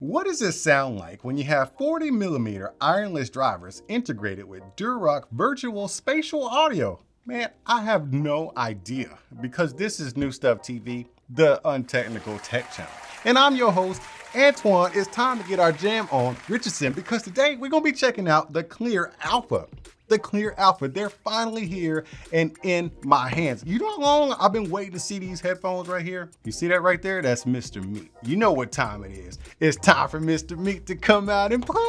What does it sound like when you have 40mm ironless drivers integrated with Durock virtual spatial audio? Man, I have no idea because this is New Stuff TV, the untechnical tech channel. And I'm your host, Antoine. It's time to get our jam on Richardson because today we're going to be checking out the Cleer Alpha. The Cleer Alpha, they're finally here and in my hands. You know how long I've been waiting to see these headphones right here? You see that right there? That's Mr. Meat. You know what time it is. It's time for Mr. Meat to come out and play.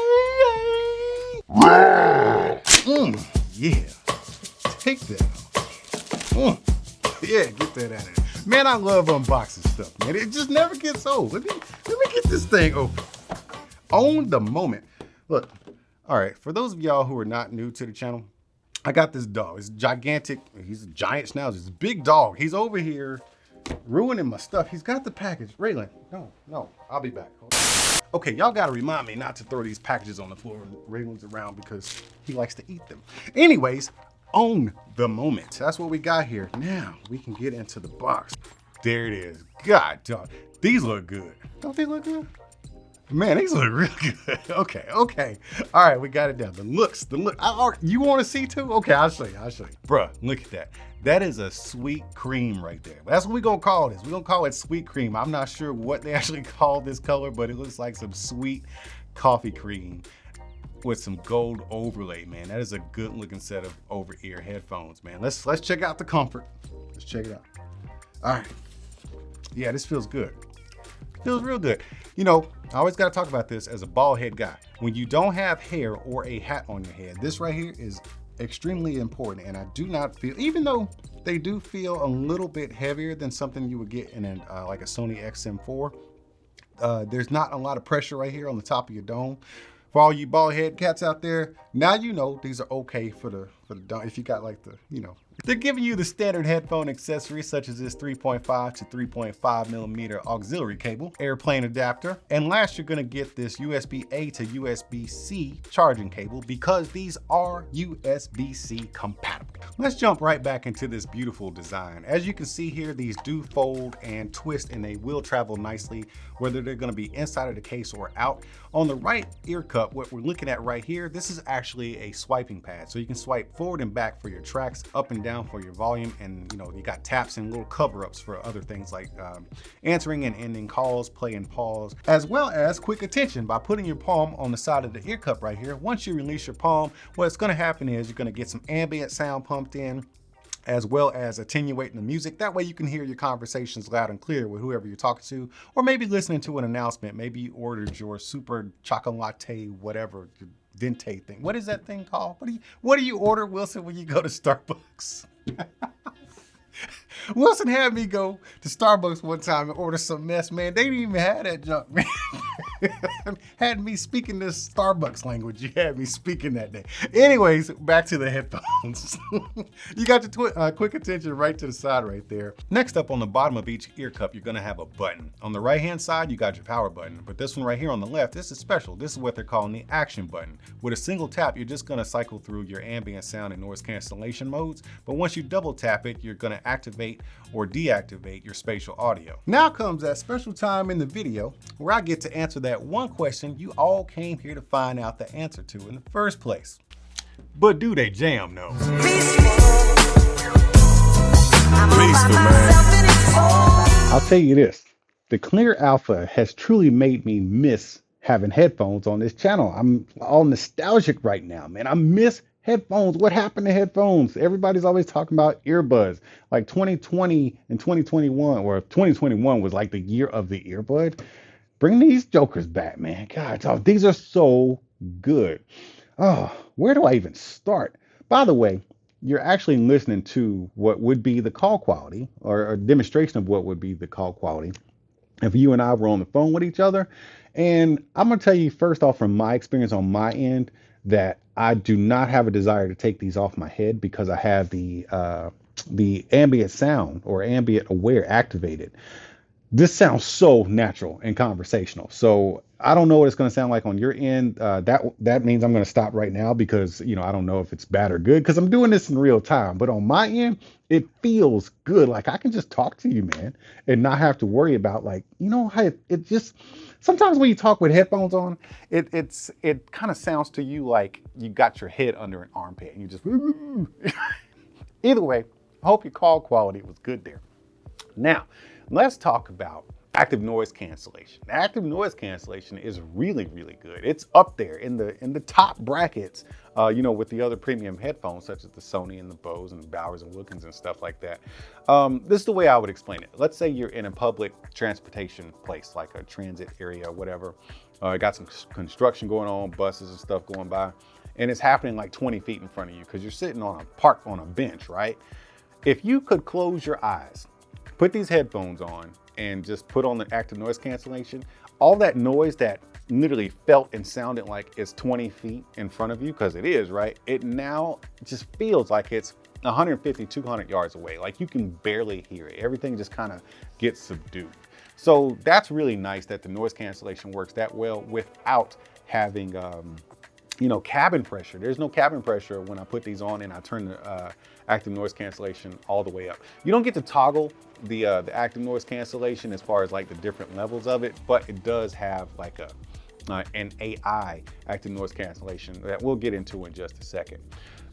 Yeah, take that. Yeah, get that out of there. Man, I love unboxing stuff, man. It just never gets old. Let me get this thing open. On the moment. Look. All right, for those of y'all who are not new to the channel, I got this dog. It's gigantic. He's a giant schnauzer. It's a big dog. He's over here ruining my stuff. He's got the package. Raylan, no, I'll be back. Okay, y'all gotta remind me not to throw these packages on the floor when Raylan's around because he likes to eat them. Anyways, on the moment. That's what we got here. Now we can get into the box. There it is. God, dog. These look good. Don't they look good? Man, these look real good. Okay. All right, we got it down. The look. You want to see too? Okay, I'll show you. Bruh, look at that. That is a sweet cream right there. That's what we're going to call this. We're going to call it sweet cream. I'm not sure what they actually call this color, but it looks like some sweet coffee cream with some gold overlay, man. That is a good looking set of over-ear headphones, man. Let's check out the comfort. Let's check it out. All right. Yeah, this feels good. Feels real good. You know, I always got to talk about this as a bald head guy. When you don't have hair or a hat on your head, this right here is extremely important. And I do not feel, even though they do feel a little bit heavier than something you would get in like a Sony XM4, there's not a lot of pressure right here on the top of your dome. For all you bald head cats out there, now you know these are okay for the dome. If you got like the, you know, they're giving you the standard headphone accessories such as this 3.5 to 3.5mm auxiliary cable, airplane adapter, and last you're gonna get this USB-A to USB-C charging cable because these are USB-C compatible. Let's jump right back into this beautiful design. As you can see here, these do fold and twist and they will travel nicely, whether they're gonna be inside of the case or out. On the right ear cup, what we're looking at right here, this is actually a swiping pad. So you can swipe forward and back for your tracks, up and down for your volume, and you know, you got taps and little cover-ups for other things like answering and ending calls, play and pause, as well as quick attention by putting your palm on the side of the ear cup right here. Once you release your palm, what's gonna happen is you're gonna get some ambient sound pumped in, as well as attenuating the music. That way you can hear your conversations loud and clear with whoever you're talking to, or maybe listening to an announcement. Maybe you ordered your super chocolate, whatever, your venti thing. What is that thing called? What do you order, Wilson, when you go to Starbucks? Wilson had me go to Starbucks one time and order some mess, man. They didn't even have that junk, man. Had me speaking this Starbucks language. You had me speaking that day. Anyways, back to the headphones. You got your quick attention right to the side right there. Next up, on the bottom of each ear cup, you're gonna have a button. On the right-hand side, you got your power button, but this one right here on the left, this is special. This is what they're calling the action button. With a single tap, you're just gonna cycle through your ambient sound and noise cancellation modes, but once you double tap it, you're gonna activate or deactivate your spatial audio. Now comes that special time in the video where I get to answer that one question you all came here to find out the answer to in the first place. But do they jam though? I'll tell you this, the Cleer Alpha has truly made me miss having headphones on this channel. I'm all nostalgic right now, man. I miss headphones. What happened to headphones? Everybody's always talking about earbuds. Like 2020 and 2021, or 2021 was like the year of the earbud. Bring these jokers back, man. God, these are so good. Oh, where do I even start? By the way, you're actually listening to what would be the call quality, or a demonstration of what would be the call quality if you and I were on the phone with each other. And I'm going to tell you first off, from my experience on my end, that I do not have a desire to take these off my head because I have the ambient sound or ambient aware activated. This sounds so natural and conversational. So I don't know what it's going to sound like on your end. That means I'm going to stop right now because I don't know if it's bad or good because I'm doing this in real time. But on my end, it feels good. Like I can just talk to you, man, and not have to worry about like how it just sometimes when you talk with headphones on, it kind of sounds to you like you got your head under an armpit and you just either way. I hope your call quality was good there. Now, let's talk about active noise cancellation. Active noise cancellation is really, really good. It's up there in the top brackets, with the other premium headphones such as the Sony and the Bose and the Bowers and Wilkins and stuff like that. This is the way I would explain it. Let's say you're in a public transportation place, like a transit area or whatever. Got some construction going on, buses and stuff going by, and it's happening like 20 feet in front of you because you're sitting on a bench, right? If you could close your eyes, put these headphones on and just put on the active noise cancellation, all that noise that literally felt and sounded like it's 20 feet in front of you, because it is, right? It now just feels like it's 150, 200 yards away. Like you can barely hear it. Everything just kind of gets subdued. So that's really nice that the noise cancellation works that well without having cabin pressure. There's no cabin pressure when I put these on and I turn the active noise cancellation all the way up. You don't get to toggle the active noise cancellation as far as like the different levels of it, but it does have like an AI active noise cancellation that we'll get into in just a second.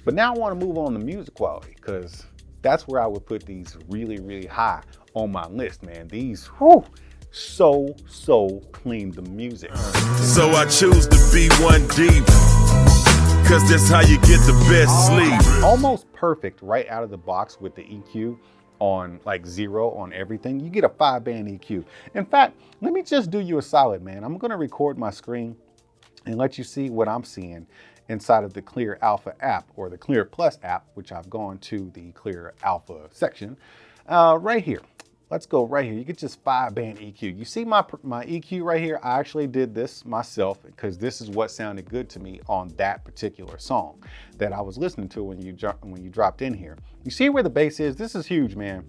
But now I want to move on to music quality, because that's where I would put these really, really high on my list, man. These, so clean, the music. So I choose to be one deep, cause that's how you get the best sleep. Almost perfect right out of the box with the EQ on like 0 on everything. You get a 5-band EQ. In fact, let me just do you a solid, man. I'm gonna record my screen and let you see what I'm seeing inside of the Cleer Alpha app, or the Cleer Plus app, which I've gone to the Cleer Alpha section right here. Let's go right here. You get just 5-band EQ. You see my EQ right here? I actually did this myself because this is what sounded good to me on that particular song that I was listening to when you dropped in here. You see where the bass is? This is huge, man.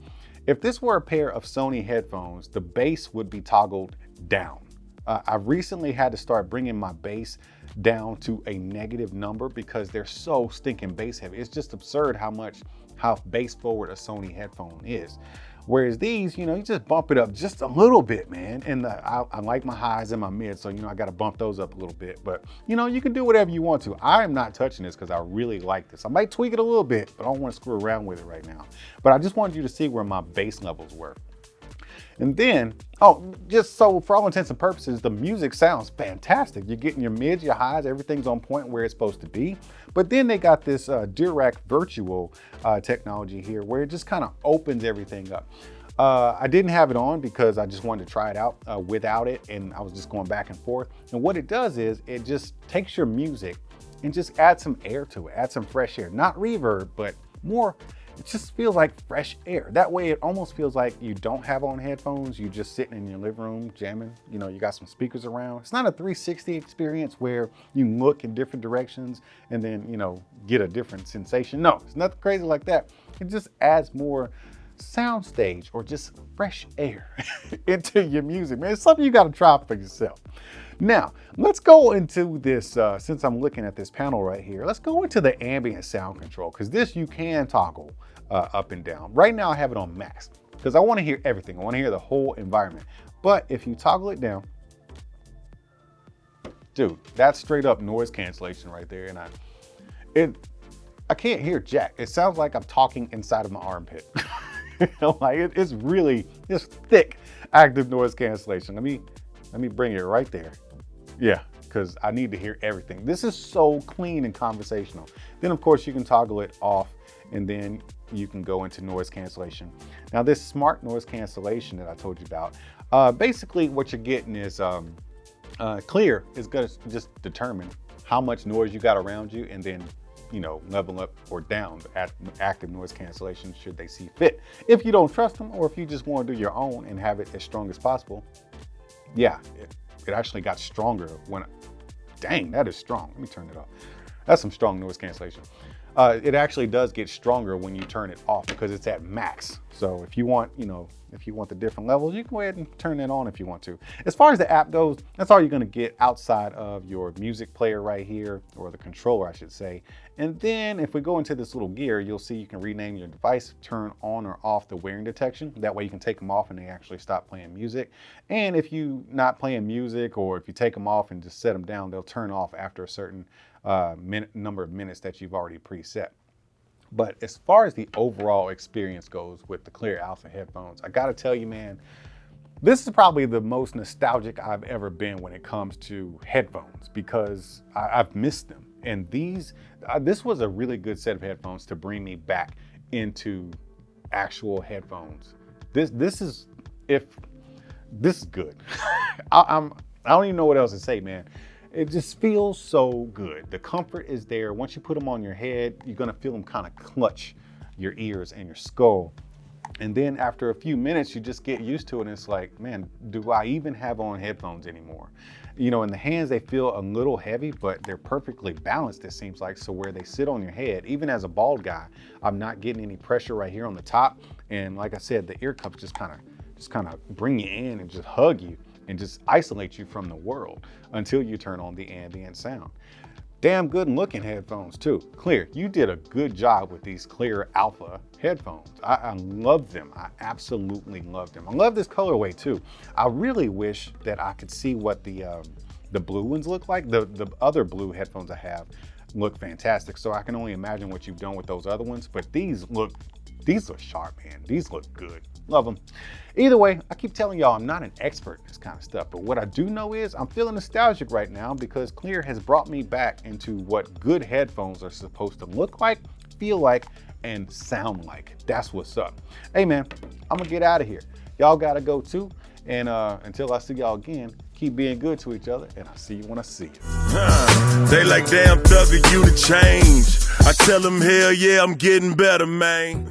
If this were a pair of Sony headphones, the bass would be toggled down. I've recently had to start bringing my bass down to a negative number because they're so stinking bass heavy. It's just absurd how bass forward a Sony headphone is. Whereas these, you just bump it up just a little bit, man. And I like my highs and my mids, so I got to bump those up a little bit. But you can do whatever you want to. I am not touching this because I really like this. I might tweak it a little bit, but I don't want to screw around with it right now. But I just wanted you to see where my bass levels were. And then, just so for all intents and purposes, the music sounds fantastic. You're getting your mids, your highs, everything's on point where it's supposed to be. But then they got this Dirac virtual technology here where it just kind of opens everything up. I didn't have it on because I just wanted to try it out without it, and I was just going back and forth. And what it does is it just takes your music and just adds some air to it, add some fresh air. Not reverb, but more. It just feels like fresh air. That way it almost feels like you don't have on headphones, you're just sitting in your living room jamming. You got some speakers around. It's not a 360 experience where you look in different directions and then, get a different sensation. No, it's nothing crazy like that. It just adds more soundstage or just fresh air into your music, man. It's something you gotta try for yourself. Now, let's go into this, since I'm looking at this panel right here, let's go into the ambient sound control, because this you can toggle up and down. Right now I have it on max because I want to hear everything. I want to hear the whole environment. But if you toggle it down, dude, that's straight up noise cancellation right there. And I can't hear jack. It sounds like I'm talking inside of my armpit. It's thick active noise cancellation. Let me bring it right there. Yeah, because I need to hear everything. This is so clean and conversational. Then of course you can toggle it off, and then you can go into noise cancellation. Now this smart noise cancellation that I told you about, basically what you're getting is Cleer is gonna just determine how much noise you got around you, and then level up or down at active noise cancellation should they see fit. If you don't trust them, or if you just want to do your own and have it as strong as possible, yeah, it actually got stronger dang, that is strong. Let me turn it off. That's some strong noise cancellation. It actually does get stronger when you turn it off because it's at max. So if you want, if you want the different levels, you can go ahead and turn that on if you want to. As far as the app goes, that's all you're gonna get outside of your music player right here, or the controller, I should say. And then if we go into this little gear, you'll see you can rename your device, turn on or off the wearing detection. That way you can take them off and they actually stop playing music. And if you're not playing music, or if you take them off and just set them down, they'll turn off after a certain number of minutes that you've already preset. But as far as the overall experience goes with the Cleer Alpha headphones, I gotta tell you, man, this is probably the most nostalgic I've ever been when it comes to headphones, because I've missed them. And this was a really good set of headphones to bring me back into actual headphones. This is good. I don't even know what else to say, man. It just feels so good. The comfort is there. Once you put them on your head, you're gonna feel them kind of clutch your ears and your skull. And then after a few minutes, you just get used to it. And it's like, man, do I even have on headphones anymore? In the hands, they feel a little heavy, but they're perfectly balanced, it seems like. So where they sit on your head, even as a bald guy, I'm not getting any pressure right here on the top. And like I said, the ear cups just kind of bring you in and just hug you and just isolate you from the world until you turn on the ambient sound. Damn good looking headphones too. Cleer, you did a good job with these Cleer Alpha headphones. I love them. I absolutely love them. I love this colorway too. I really wish that I could see what the blue ones look like. The other blue headphones I have look fantastic. So I can only imagine what you've done with those other ones, but these look sharp, man. These look good. Love them. Either way, I keep telling y'all I'm not an expert in this kind of stuff, but what I do know is I'm feeling nostalgic right now, because Cleer has brought me back into what good headphones are supposed to look like, feel like, and sound like. That's what's up. Hey man, I'm gonna get out of here. Y'all gotta go too. And until I see y'all again, keep being good to each other, and I'll see you when I see you. They like, damn thugger, you to change. I tell them, hell yeah, I'm getting better, man.